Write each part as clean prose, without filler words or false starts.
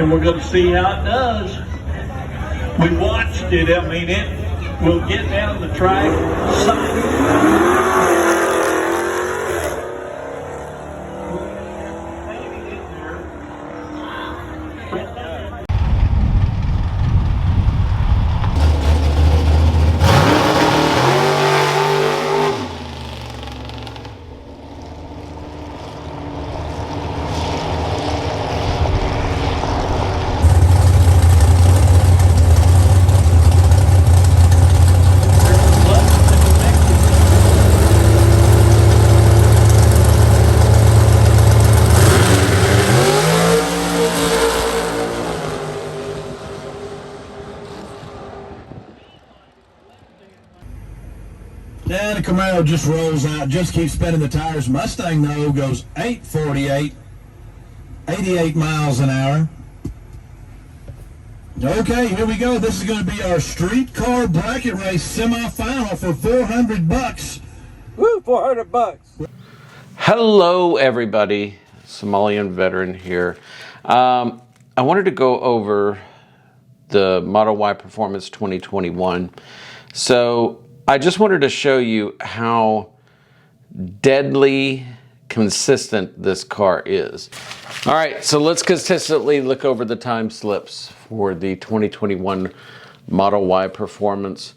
And we're going to see how it does. We watched it. I mean, it will get down the track. Yeah, the Camaro just rolls out, just keeps spinning the tires. Mustang, though, goes 848, 88 miles an hour. Okay, here we go. This is going to be our street car bracket race semifinal for $400. Woo, $400. Hello, everybody. Somalian veteran here. I wanted to go over the Model Y Performance 2021. So I just wanted to show you how deadly consistent this car is. All right, so let's consistently look over the time slips for the 2021 Model Y Performance.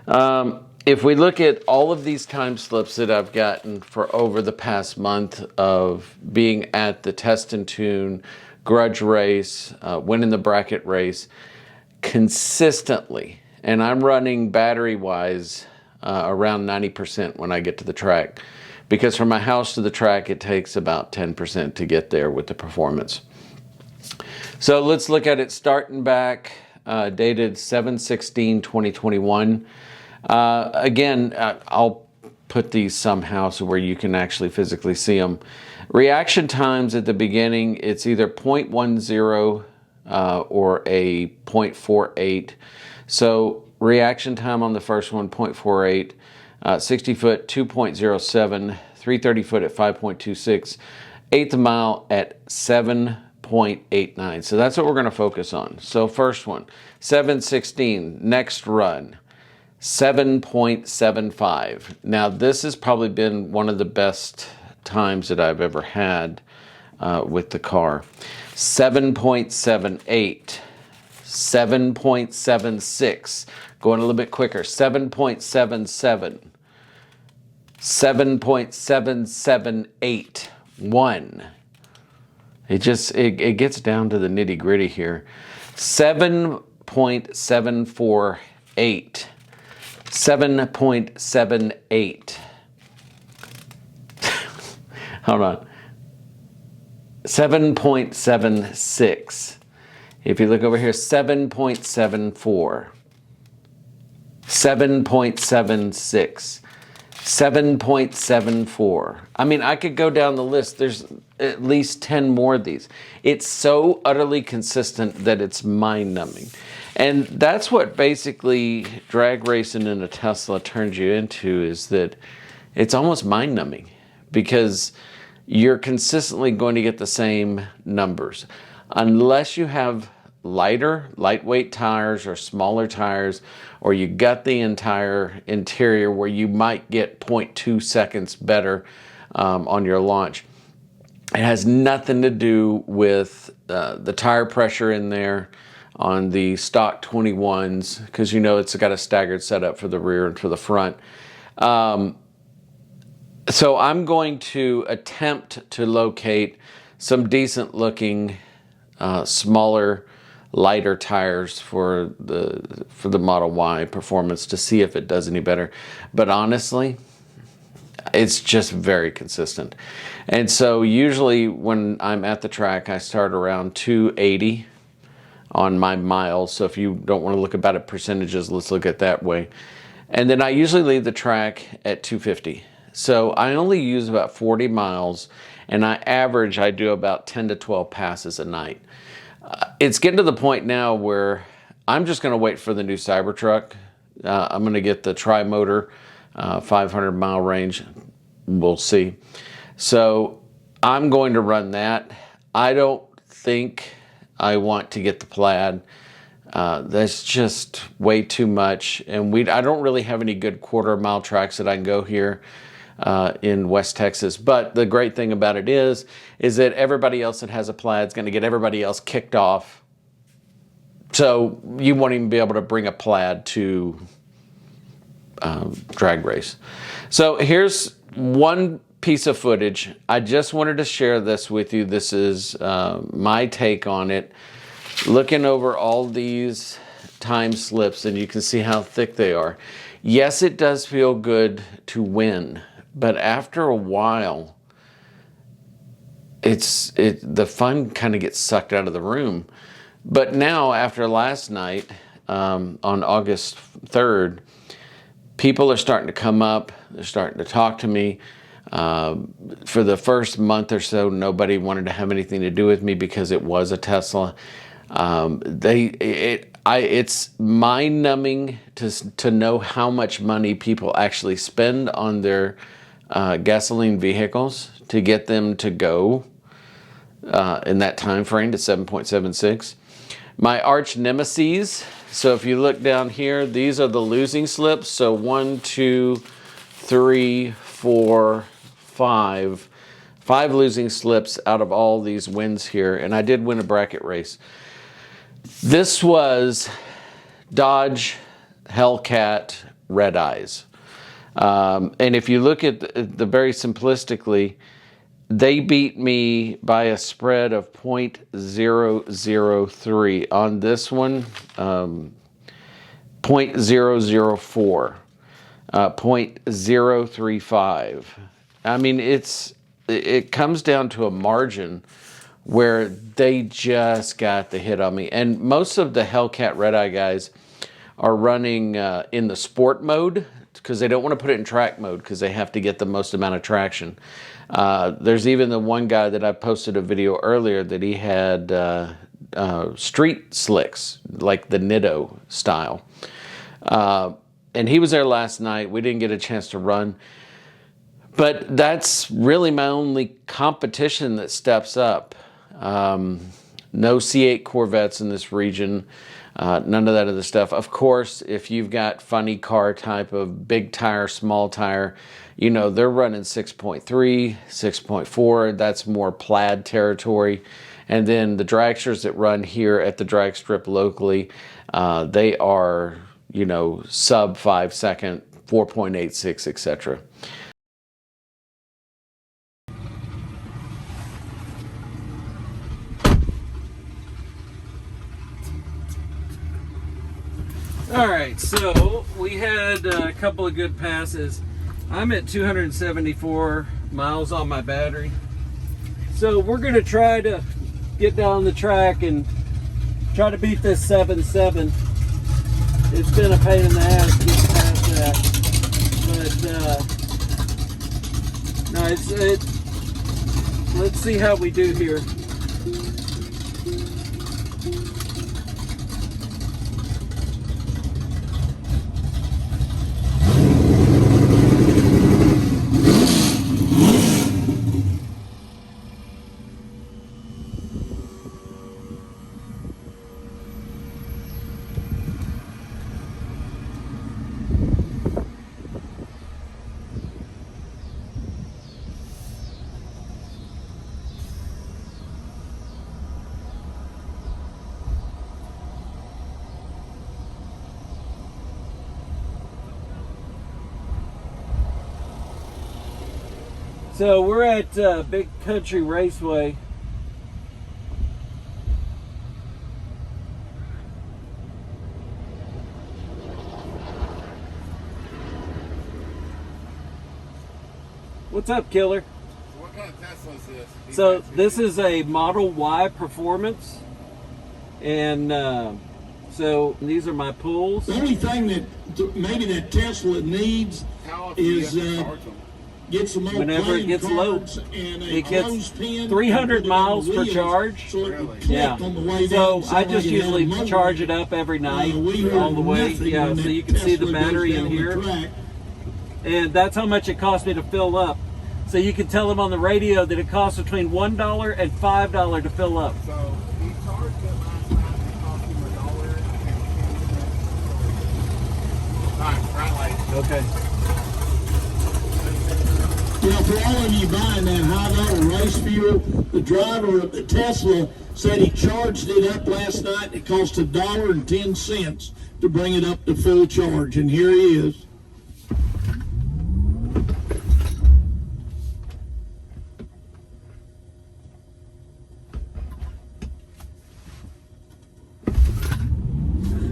If we look at all of these time slips that I've gotten for over the past month of being at the Test and Tune, Grudge Race, winning the bracket race, consistently, and I'm running battery-wise around 90% when I get to the track, because from my house to the track it takes about 10% to get there with the performance. So let's look at it starting back, dated 7/16/2021. Again, I'll put these somehow so where you can actually physically see them. Reaction times at the beginning, it's either 0.10 or a 0.48. So reaction time on the first one, 0.48, 60 foot, 2.07, 330 foot at 5.26, eighth mile at 7.89. So that's what we're going to focus on. So first one, 7/16, next run, 7.75. Now this has probably been one of the best times that I've ever had with the car. 7.78. 7.76, going a little bit quicker, 7.77, 7.778, 1. It gets down to the nitty gritty here. 7.748, 7.78. Hold on. 7.76. If you look over here, 7.74, 7.76, 7.74. I mean, I could go down the list. There's at least 10 more of these. It's so utterly consistent that it's mind-numbing. And that's what basically drag racing in a Tesla turns you into, is that it's almost mind-numbing because you're consistently going to get the same numbers. Unless you have lightweight tires or smaller tires, or you got the entire interior where you might get 0.2 seconds better on your launch. It has nothing to do with the tire pressure in there on the stock 21s, because you know it's got a staggered setup for the rear and for the front. So I'm going to attempt to locate some decent looking smaller, lighter tires for the Model Y Performance to see if it does any better. But honestly, it's just very consistent. And so usually when I'm at the track, I start around 280 on my miles. So if you don't want to look about it percentages, let's look at that way. And then I usually leave the track at 250. So I only use about 40 miles, and I do about 10 to 12 passes a night. It's getting to the point now where I'm just going to wait for the new Cybertruck. I'm going to get the tri-motor, 500 mile range. We'll see. So I'm going to run that. I don't think I want to get the Plaid. That's just way too much, and I don't really have any good quarter-mile tracks that I can go here in West Texas. But the great thing about it is that everybody else that has a Plaid is going to get everybody else kicked off. So you won't even be able to bring a Plaid to drag race. So here's one piece of footage. I just wanted to share this with you. This is my take on it. Looking over all these time slips, and you can see how thick they are. Yes, it does feel good to win, but after a while, the fun kind of gets sucked out of the room. But now, after last night, on August 3rd, people are starting to come up. They're starting to talk to me. For the first month or so, nobody wanted to have anything to do with me because it was a Tesla. It's mind-numbing to know how much money people actually spend on their gasoline vehicles to get them to go in that time frame to 7.76. My arch nemesis. So if you look down here, these are the losing slips. So 1, 2, 3, 4, 5. 5 losing slips out of all these wins here, and I did win a bracket race. This was Dodge Hellcat Red Eyes. And if you look at the very simplistically, they beat me by a spread of 0.003. On this one, 0.004, 0.035. I mean, it comes down to a margin where they just got the hit on me. And most of the Hellcat Red Eye guys are running in the sport mode because they don't want to put it in track mode because they have to get the most amount of traction. There's even the one guy that I posted a video earlier that he had street slicks, like the Nitto style. And he was there last night. We didn't get a chance to run. But that's really my only competition that steps up. No C8 Corvettes in this region. None of that other stuff. Of course, if you've got funny car type of big tire, small tire, you know, they're running 6.3, 6.4. That's more Plaid territory. And then the dragsters that run here at the drag strip locally, they are, you know, sub 5 second, 4.86, etc. All right, so we had a couple of good passes. I'm at 274 miles on my battery. So we're gonna try to get down the track and try to beat this 7.7. It's been a pain in the ass to get past that. But no, let's see how we do here. So we're at Big Country Raceway. What's up, Killer? What kind of Tesla is this? So this is a Model Y Performance, and so these are my pulls. The only thing that maybe that Tesla needs How often do you is have to charge them? get some more Whenever it playing gets low, cards and a it gets clothespin 300 and miles per wheels charge. so it would Really? click Yeah. on the way So down, I like just it had a usually motor. charge it up every night We heard all the way. nothing Yeah, when so that you can see the Tesla goes battery in down the here. track. And that's how much it cost me to fill up. So you can tell them on the radio that it costs between $1 and $5 to fill up. So he charged it Okay. You know, for all of you buying that high dollar race fuel, the driver of the Tesla said he charged it up last night. It cost $1.10 to bring it up to full charge, and here he is.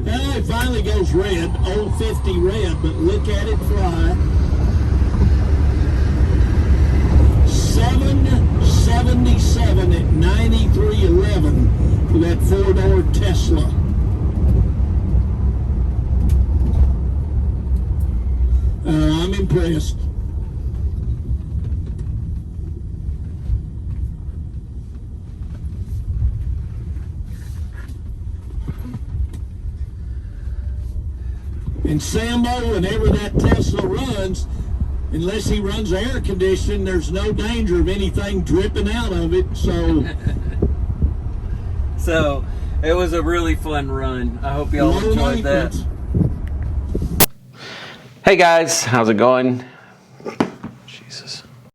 Well, it finally goes red, old 50 red, but look at it fly. 777 at 93.11 for that four-door Tesla. I'm impressed. And Sambo, whenever that Tesla runs, unless he runs air conditioning, there's no danger of anything dripping out of it. So, So it was a really fun run. I hope y'all enjoyed that. Hey guys, how's it going?